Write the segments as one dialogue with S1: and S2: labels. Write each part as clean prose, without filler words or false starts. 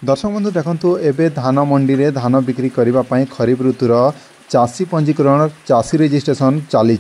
S1: दर्शक बंधु देखु एबे धान मंडी रे धान बिक्री करने खरीफ ऋतुर चाषी पंजीकरण चाषी रजिस्ट्रेशन चली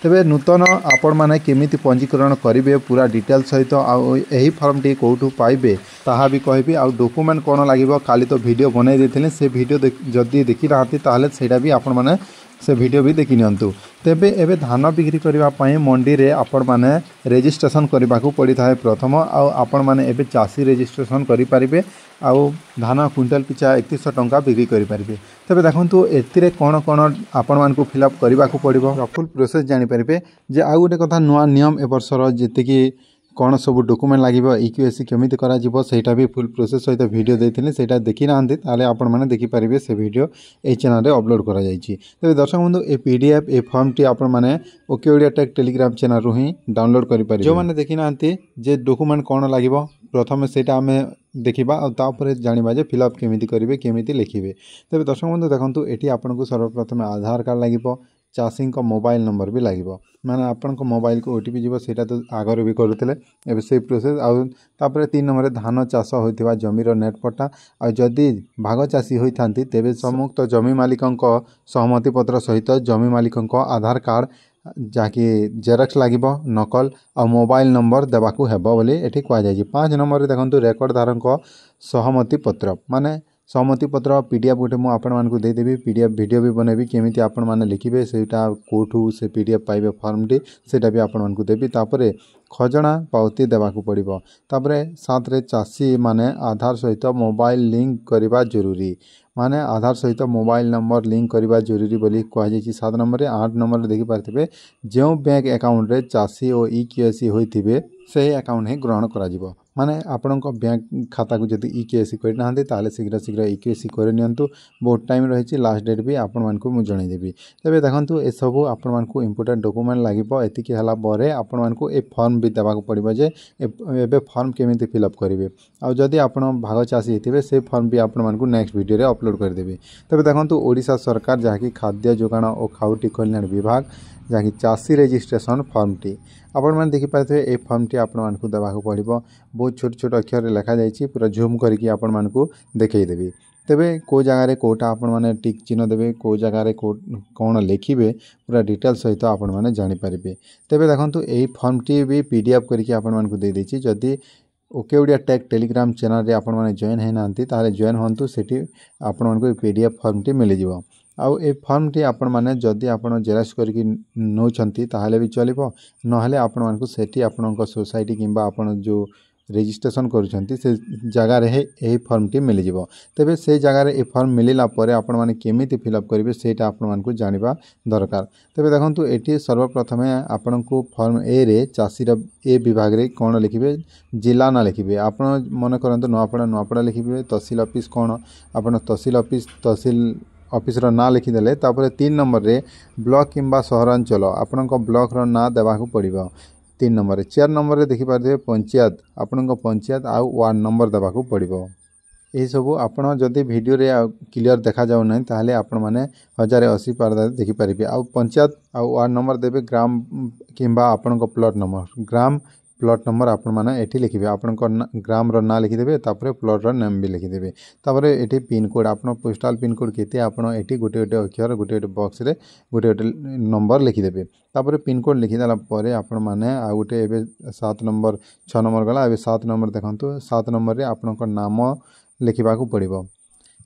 S1: तेबे नूतन आपण मैंने केमिति पंजीकरण करेंगे पूरा डिटेल सहित आई फॉर्म टी कौटू पाइबे ताहा भी कहबी आ डॉक्यूमेंट कौन लगे खाली तो वीडियो बनई देथिले से वीडियो जदि देखी नाहांती ताहले सेटा भी आपण माने से वीडियो भी देखि नियंतु। तेबे एबे धान बिक्री करबा पई मंडी रे आपण माने रजिस्ट्रेशन करबा को पड़ी थाए प्रथम आपण माने एबे चाषी रजिस्ट्रेशन करि परिबे आउ धान क्विंटल पिछा 3100 टंका बिक्री करि परिबे। तेबे देखंतु एतिरे कोन कोन आपण मान को फिलअप करबा को पड़िबो फुल प्रोसेस जानि परिबे जे आ गोटे कथा नुआ नियम ए वर्षर जेते कि कौन सब डॉक्यूमेंट लगे इक्यूएसी केमिति करा जिवो सेटा भी फुल प्रोसेस सहित वीडियो देथिले सेटा देखि नाहांती ताले आपण माने देखि परिबे से वीडियो ए चैनल रे अपलोड करा जायछि। तबे दर्शक बंधु ए पीडीएफ ए फॉर्म टी आपण माने OK Odia tech Telegram channel रु ही डाउनलोड करि परिबे। जो माने देखि नाहांती जे डॉक्यूमेंट कौन लागिवो प्रथम सेटा आमे देखिबा आ तापर जानिबा जे फिलअप केमिति करिवे केमिति लिखिबे। तबे दर्शक बंधु देखंतु एठी आपनको सर्वप्रथम आधार कार्ड लागिवो चाषी को मोबाइल नंबर भी लगे माने आपण को मोबाइल को ओटीपी जीव सेटा तो आगर भी करुले एबे से प्रोसेस आउे 3 नंबर धान चाष होइथिबा जमीर नेट पट्टा आ जदि भाग चाषी होइथांती तेबे सम्मुक्त जमी मालिकंक सहमति पत्र सहित जमी मालिकंक आधार कार्ड जाकि जेरक्स लागिबो नकल आ मोबाइल नंबर देबाकू हेबो बोली एठी कह जाय। 5 नंबर रे देखंतु रेकर्ड धारक सहमति पत्र माने सहमति पत्र पीडीएफ गोटे मुझे आपण मानक देदेवी पीडीएफ वीडियो भी बनैबी केमिति आपण माने लिखिबे सेटा कोठू से पीडीएफ पाइबे फॉर्म टी सेटा भी आपण मानक देबी तापरे खजना पावती देबाकू पड़िबो तापरे साथ रे चाषी माने आधार सहित मोबाइल लिंक करबा जरूरी माने आधार सहित मोबाइल नंबर लिंक करबा जरूरी बोली कह जायछि। 7 नंबर रे 8 नंबर रे देखि पारथिबे जो बैंक अकाउंट रे चाषी और इक्यूएसी होइथिबे से अकाउंट ही ग्रहण करा जिवो माने आपण बैंक खाता को जदि इक्यूएसी करना ताले शीघ्र शीघ्र इक्यूएसी कर नियंतु बहुत टाइम रही लास्ट डेट भी आपण मानकु मु जनईदेवी। तेबे देखंतु ए सब आपण मानकु इंपोर्टेंट डॉक्यूमेंट लागिबो एतिकी हला परे आपण मानकु ए फॉर्म भी देबाक पड़िबो जे एबे फॉर्म केमिति फिलअप करिवे आ जदि आपण भाग चाषी हेतिबे से फॉर्म भी आपण मानकु नेक्स्ट वीडियो रे अपलोड कर देबे। तेबे देखंतु ओडिशा सरकार जहाँकि खाद्य जोगाण और खाउटी कल्याण विभाग जहाँकि चाषी रजिस्ट्रेशन फॉर्म टी आपण मैंने देखिपारे ए फॉर्म टी आपण मानकु देबाक पड़िबो बहुत छोट छोट अक्षर रे लिखा जायछि पूरा जूम करके आपण मानकु देखै देबी। तेबे को जगह रे कोटा आपण माने टिक चिन्ह देबे को जगह रे कोन लिखिबे पूरा डिटेल सहित आपण माने जानि परिबे। तेबे देखंतु एई फॉर्म टी भी पीडीएफ करके आपण मानकु दे देछि जदि OK Odia tech Telegram channel रे आपण माने जॉइन है नांती ताले जॉइन होंतु सेठी आपण मानकु पीडीएफ फॉर्म टी मिल जिवो आउ ए फॉर्म टी आपण माने जदि आपण जेरक्स करके नौछंती ताहले भी चलिबो नहले आपण मानकु सेठी आपणक सोसाइटी किंबा आपण जो रजिस्ट्रेशन करूछंती से जगह रे ए फॉर्म टी मिल जिवो। तेबे से जगह रे ए फॉर्म मिलिला परे आपण माने केमिति फिलअप करिवे सेटा आपण मानकु जानिबा दरकार। तेबे देखंतु एठी सर्वप्रथम आपणकु फॉर्म ए रे चाषी र ए विभाग रे कोन लिखिबे जिला ना लिखिबे आपण मन करंतु नवापड़ा लिखिबे तहसील ऑफिस कोन आपण तहसील ऑफिस रो ना लिखिदेले तापर 3 नंबर रे ब्लॉक किंबा सहरांचल आपणक ब्लॉक रो ना देबाकू पड़िबो 3 नंबर रे। 4 नंबर रे देखि पारे पंचायत आपणक पंचायत आ वार्ड नंबर देबाकू पड़िबो। ए सब आपण जदि वीडियो रे क्लियर देखा जाउ नै ताहले आपण माने 1080 पारदा देखि परिबे आ पंचायत आ वार्ड नंबर देबे ग्राम किंबा आपणक प्लॉट नंबर ग्राम प्लॉट नंबर आपण माने एठी लिखिबे आपण ग्राम रो ना लिखिदेबे तापर प्लॉट रो नाम भी लिखिदेबे तापर एठी पिन कोड आपण पोस्टल पिन कोड केते आपण एठी गोटे गोटे अक्षर गोटे गोटे बॉक्स रे गोटे गोटे नंबर लिखिदेबे तापर पिन कोड लिखिदेला परे आपण माने आ गोटे एबे 7 नंबर 6 नंबर गला एबे 7 नंबर देखंतु 7 नंबर रे आपणक नाम लिखिबाकू पड़िबो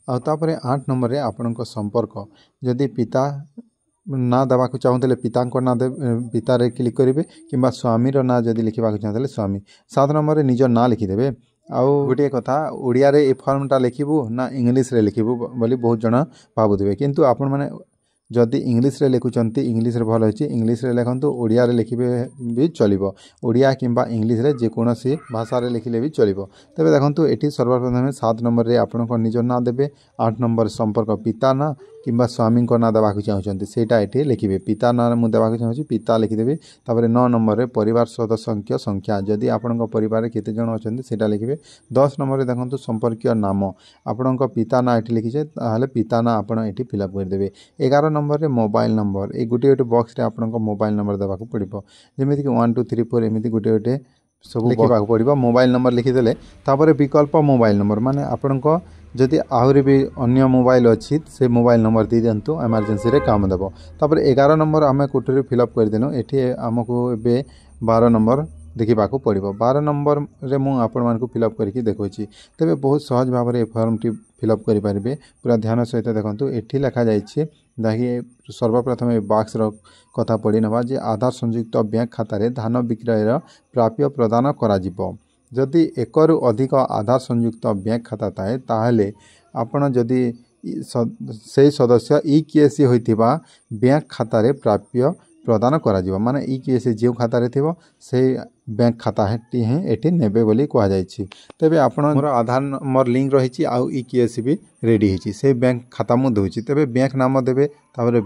S1: आ तापर 8 नंबर रे आपणक संपर्क जदि पिता ना देवाक चाहूले पिता ना दे पिता रे क्लिक करेंगे कि स्वामी ना जदि लिखा चाहते स्वामी। 7 नंबर रे निज ना लिखिदेवे आउ गोटे कथा ओडिया रे ए फॉर्मटा लिखिबू ना इंग्लिश रे लिखिबू बोली बहुत जन भावुवे किंतु आपण माने जदि इंग्लिश रे लिखुचंती इंग्लिश रे भल होची इंग्लिश रे लिखंतु ओडिया रे लिखिबे भी चलिबो ओडिया किंबा इंग्लिश रे जे कोनोसी भाषा रे लिखिले भी चलिबो। तबे देखंतु एठी सर्वप्रथम 7 नंबर रे आपण को निज ना देबे 8 नंबर संपर्क पिता ना किंबा स्वामी को ना देवाक चाहूँगी सेटा ये लिखिए पिता ना मुझे देवाक चाहूँगी पिता लिखिदेवी। तापर 9 नंबर रे परिवार सदस्य संख्या जदि आपण परिवार केते जन अच्छा सेटा लिखिए। 10 नंबर रे देखंतु संपर्क नाम आपण पिता ना ये लिखिजे ताहले पिता ना आपण ये फिलअप करदेवे। 11 नंबर रे मोबाइल नंबर ये गोटे गोटे बॉक्स रे आपण मोबाइल नंबर देवाक पड़ो जमीक 1 2 3 4 एमती गोटे गोटे सब लिखा पड़ो मोबाइल नंबर लिखिदेले तापर विकल्प मोबाइल नंबर माने आपण जदि आहरी भी अन्य मोबाइल अच्छी से मोबाइल नंबर दे दिंतु इमरजेंसी रे काम देव। तापर 11 नंबर आम कोठरी फिलअप करदेनु एठी आमको ए 12 नंबर देखा पड़ो 12 नंबर रे मु आपण मानकु फिलअप करके देखौछि। तबे बहुत सहज भाव में फॉर्म टी फिलअप करि पारिबे पूरा ध्यान सहित देखंतु एठी लिखा जाइछि जहाँकि सर्वप्रथम बॉक्स रो कथा पढ़ी नवा जे आधार संयुक्त बैंक खाता रे धान विक्रय प्राप्य प्रदान करा जिवो। जदि एकरु अधिक आधार संयुक्त बैंक खाता थाए ताहले आपण जदि से सदस्य ईकेएससी होइतिबा बैंक खाता रे प्राप्य प्रदान करा जिवो माने ईकेएससी जो खाता रे थिबो से बैंक खाता हेटी हे एटी नेबे बोली कहा जायछि। तबे आपण मोर आधार नंबर लिंक रहिछि आउ ईकेएससी भी रेडी हिछि से बैंक खाता मु दोछि। तबे बैंक नाम देबे तापर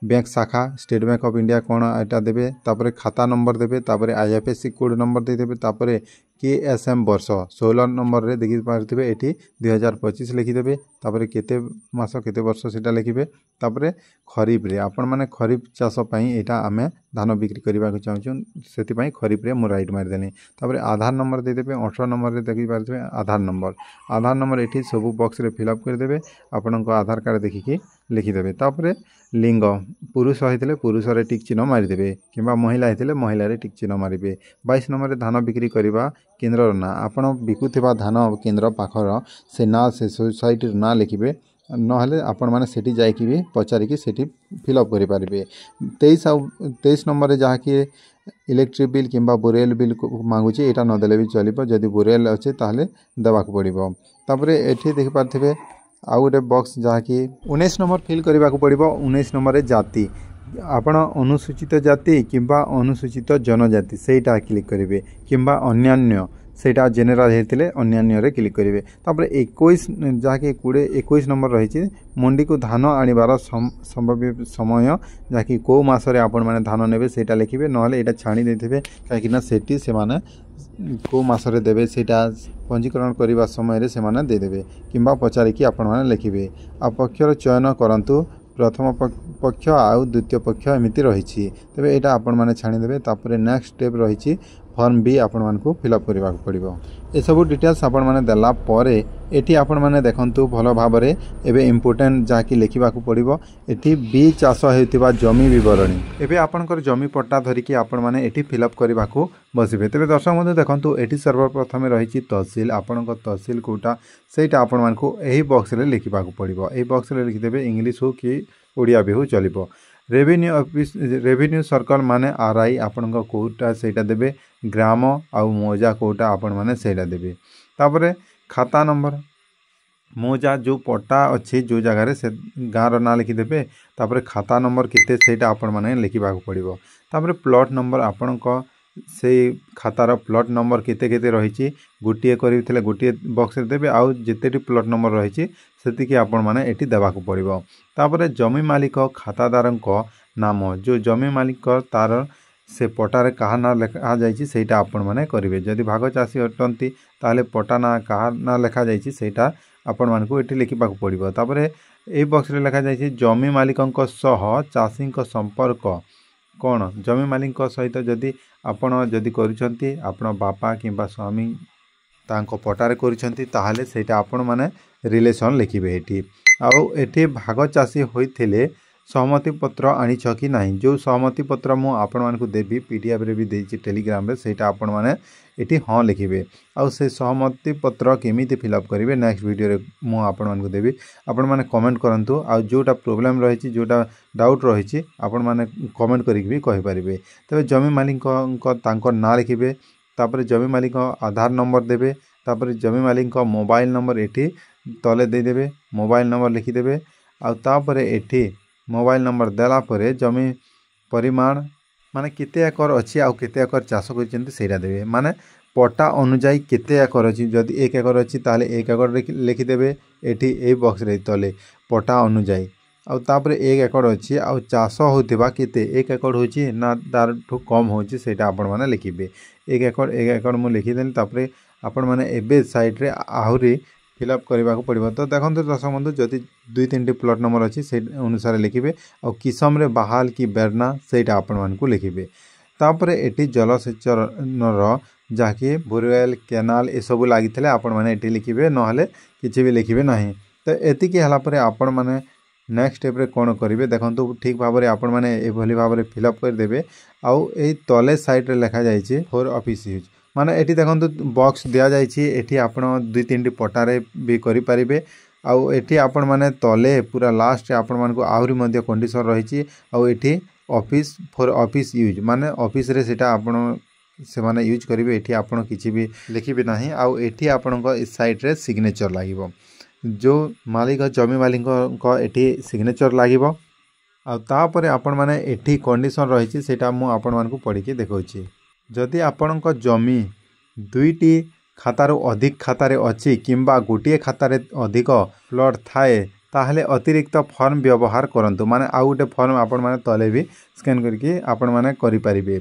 S1: बैंक शाखा स्टेट बैंक ऑफ इंडिया कौन एटा देबे तापर खाता नंबर देबे तापर आईएफएससी कोड नंबर दे देबे तापर केएसएम वर्ष 16 नंबर रे देखि पारथिबे एठी 2025 लिखि देबे तापर केते मास केते वर्ष सेटा लिखिबे तापर खरीफ रे आपण माने खरीफ चाष पई एटा आमे धान बिक्री करबा को चाहू सेति पई खरीफ रे मु राइट मार देनी तापर आधार नंबर दे देबे 18 नंबर रे देखि पारथिबे आधार नंबर एठी सब बॉक्स रे फिल अप कर देबे आपण को आधार कार्ड देखि के लिखि देबे तापर लिंग पुरुष होइतिले पुरुष रे टिक चिन्ह मारि देबे किबा महिला होइतिले महिला रे टिक चिन्ह मारिबे। 22 नंबर रे धान बिक्री करबा केन्द्र ना आपण बिकुथिबा धान केन्द्र पाखर से ना से सोसाइटी ना लिखिबे नहले आपण माने सेठी जाइकि भी पचारि कि सेठी फिल अप करि पारिबे। 23 नंबर रे जहा कि इलेक्ट्रिक बिल किंबा बोरेल बिल मांगुची एटा न देले भी चलिबो जदि बोरेल अछि ताहले देबाक पड़िबो। तापर एठी देखि पारथिबे आउ गोटे बॉक्स जहा कि 19 नंबर फिल करबा को पड़िबो। 19 नंबर रे जाति आपण अनुसूचित जाति किंबा अनुसूचित जनजाति सेटा क्लिक करिवे किंबा अन्यान्य सेटा जनरल हेतिले अन्यान्य रे क्लिक करिवे। तापर 21 जहा कि 21 नंबर रहिछि मंडी को धान आनिबार संभव समय जहा कि को मास रे आपण माने धान नेबे सेटा लिखिबे नहले एटा छाणी देथिबे काहे ना सेटी से माने को मास रे देबे सेटा पंजीकरण करबा समय रे से माने दे देबे किंबा पचारि कि आपण माने लिखिबे। आ पक्षर चयन करंतु प्रथम पक्ष आउ द्वितीय पक्ष एमिति रहिछि तबे एटा आपण माने छाणी देबे। तापर नेक्स्ट स्टेप रहिछि फॉर्म बी आपण मानकु फिलअप करबा पड़िबो। ए सब डिटेल्स आपण माने देला परे एठी आपण माने देखंतु भलो भाबरे एबे इंपोर्टेंट जाकी लिखिबा को पड़िबो। एठी बी चाष हेतिबा जमी विवरणी एबे आपनकर जमी पट्टा धरि कि आपण माने एठी फिलअप करबा को बसिबे। तबे दर्शक बंधु देखंतु एठी सर्वप्रथम रहिछि तहसील आपनकर तहसील कोटा सेटा आपण मानकु एही बॉक्स रे लिखिबा को पड़िबो। एही बॉक्स रे लिखि देबे इंग्लिश हो कि ओडिया भी हो चलिबो। रेवेन्यू ऑफिस रेवेन्यू सर्कल माने आरआई आपण कोटा सेटा देबे ग्राम आउ मौजा कोटा आपण माने सेटा देबे। तापरे खाता नंबर मौजा जो पट्टा अच्छी जो जगह से गाँव ना लिखि देबे तापरे खाता नंबर केते सेटा आपण माने लिखिबा को पड़िबो। तापरे प्लॉट नंबर आपण से खातार प्लॉट नंबर केते केते रहिछि गोटिए करिथिले गोटिए बॉक्स रे देबे आउ जेतेटी प्लॉट नंबर रहिछि सेति कि आपण माने एटी देबा को पड़िबो। तापरे जमी मालिक खातादारंक नाम जो जमी मालिक तार से पटारे कहा ना लिखा जाइछि सेटा आपण माने करिवे। जदि भाग चासी अटंती ताले पटा ना कहा ना लिखा जाइछि सेटा आपण मानकु एटी लिखिबा को पड़िबो। तापरे ए बॉक्स रे लिखा जाइछि जमी मालिकंक सह चासींक संपर्क कौन जमी मालिक सहित जदि आपण जदि करिसंती आपण बापा किंबा स्वामी तांको पटारे करिसंती ताहाले सेटा आपण माने रिलेशन लिखिबे। एठी आउ एठी भाग चासी होइथिले सहमति पत्र आनी कि नहीं जो सहमति पत्र मु आपण मानकु देबी पीडीएफ रे भी देछि टेलीग्राम रे सेटा आपण माने एठी हां लिखिबे। आउ से सहमति पत्र केमिति फिलअप करिवे नेक्स्ट वीडियो रे मु आपण मानकु देबी आपण माने कमेंट करंतु। आउ जोटा प्रॉब्लम रहिछि जोटा डाउट रहिछि आपण माने कमेंट करिक भी कहि परिबे। तबे जमी मालिक को तांको ना लिखिबे तापर जमी मालिक आधार नंबर देबे तापर जमी मालिक मोबाइल नंबर एठी तले दे देबे मोबाइल नंबर लिखि देबे। आउ तापर एठी मोबाइल नंबर देला परे जमी परिमाण माने केते एकर अछि आउ केते एकर चाष करिसेंती सेटा देबे माने पट्टा अनुसार केते एकर अछि जदि 1 एकर अछि ताले 1 एकर लिखि देबे एठी ए बॉक्स रे तले पट्टा अनुसार आउ तापर 1 एकर अछि आउ चाष होतिबा केते 1 एकर होछि ना तार ठो कम होछि सेटा आपण माने लिखिबे। 1 एकर मु लिखि देन तापर आपण माने एबे साइड रे आहुरी फिलअप करबा को पड़िबो। तो देखंतु दर्शक बंधु जदि 2-3 प्लॉट नंबर अछि से अनुसार लिखिबे आउ किसम रे बहाल की बेरना सेटा आपण मानकु लिखिबे। तापर एटी जलसेचनर जहाँकि बोरवेल केनाल ये सब लगी आपण मैंने एटी लिखिबे नहले किछि भी लिखिबे नहीं। तो एतिकी हला परे आपण मैंने नेक्स्ट स्टेप रे कोन करिवे देखंतु ठीक भाव में आपण मैंने ए भली भाव में फिलअप कर देबे। आउ ए तले साइड रे लिखा जाइछि फॉर ऑफिस यूज माने एटी देखंतु बॉक्स दिया जाइछि एटी आपण 2-3 पटारे भी करि परिबे। आउ एटी आपण माने तले पूरा लास्ट आपण मान को आहुरी मध्य कंडीशन रहिछि। आउ eighty office for office use माने ऑफिस रे सेटा आपण से माने यूज करिवे एटी आपण किछि भी लिखिबे नाही। आउ एटी आपण को इस साइड रे सिग्नेचर लागिवो जो मालिक जमी मालिक को एटी सिग्नेचर लागिवो। आ तापरे आपण माने एटी कंडीशन रहिछि सेटा मु आपण मान को पढि के देखौछि। जदि आपण को जमी 2टी खातार अधिक खातारे अछि किंबा गोटे खातारे अधिक प्लॉट थाए ताहले अतिरिक्त फॉर्म व्यवहार करंतु माने आउ गोटे फॉर्म आपण माने तले भी स्कैन करके आपण माने करि परिबे।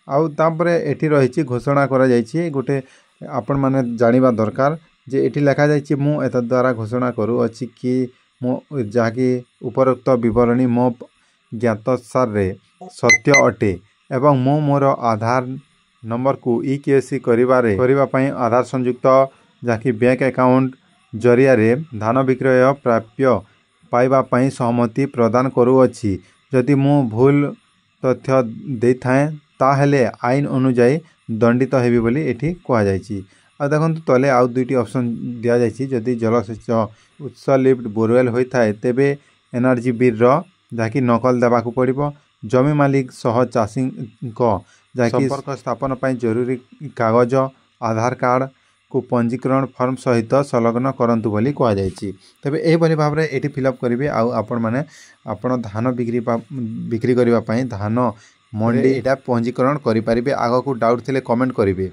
S1: आउ तापरे एटी रहिछि घोषणा करा जाइछि गोटे आपण माने जानिबा दरकार जे एटी लिखा जाइछि मु एत द्वारा घोषणा करू अछि कि मो जाकी उपरोक्त विवरणी मो ज्ञातसार रे सत्य अटे एवं मो मोर आधार नंबर को ईकेसी करिबा पई आधार संयुक्त जाकी बैंक अकाउंट जरिया रे धान विक्रय प्राप्य पाइबा पई सहमति प्रदान करू अछि। जदि मु भूल तथ्य दे थाए ताहले आईन अनुଯାयी दंडित हेबी बोली एठी कहा जाइछि। आ देखंतु तले आउ 2टी ऑप्शन दिया जाइछि जदि जलसेच उत्स लिफ्ट बोरवेल होई थाए तेबे एनर्जी बिल रो जाकी नकल देबा को पड़िबो। जमी मालिक सह चाषी को जाकी संपर्क स्थापन पई जरूरी कागज आधार कार्ड को पंजीकरण फॉर्म सहित संलग्न करंतु बोली कहा जाइछि। तबे ए बनि भाबरे एटी फिलअप करिवे। आउ आपण माने आपण धान बिक्री करिबा पई धान मंडी एटा पंजीकरण करि परिबे। आगो को डाउट थिले कमेंट करिवे।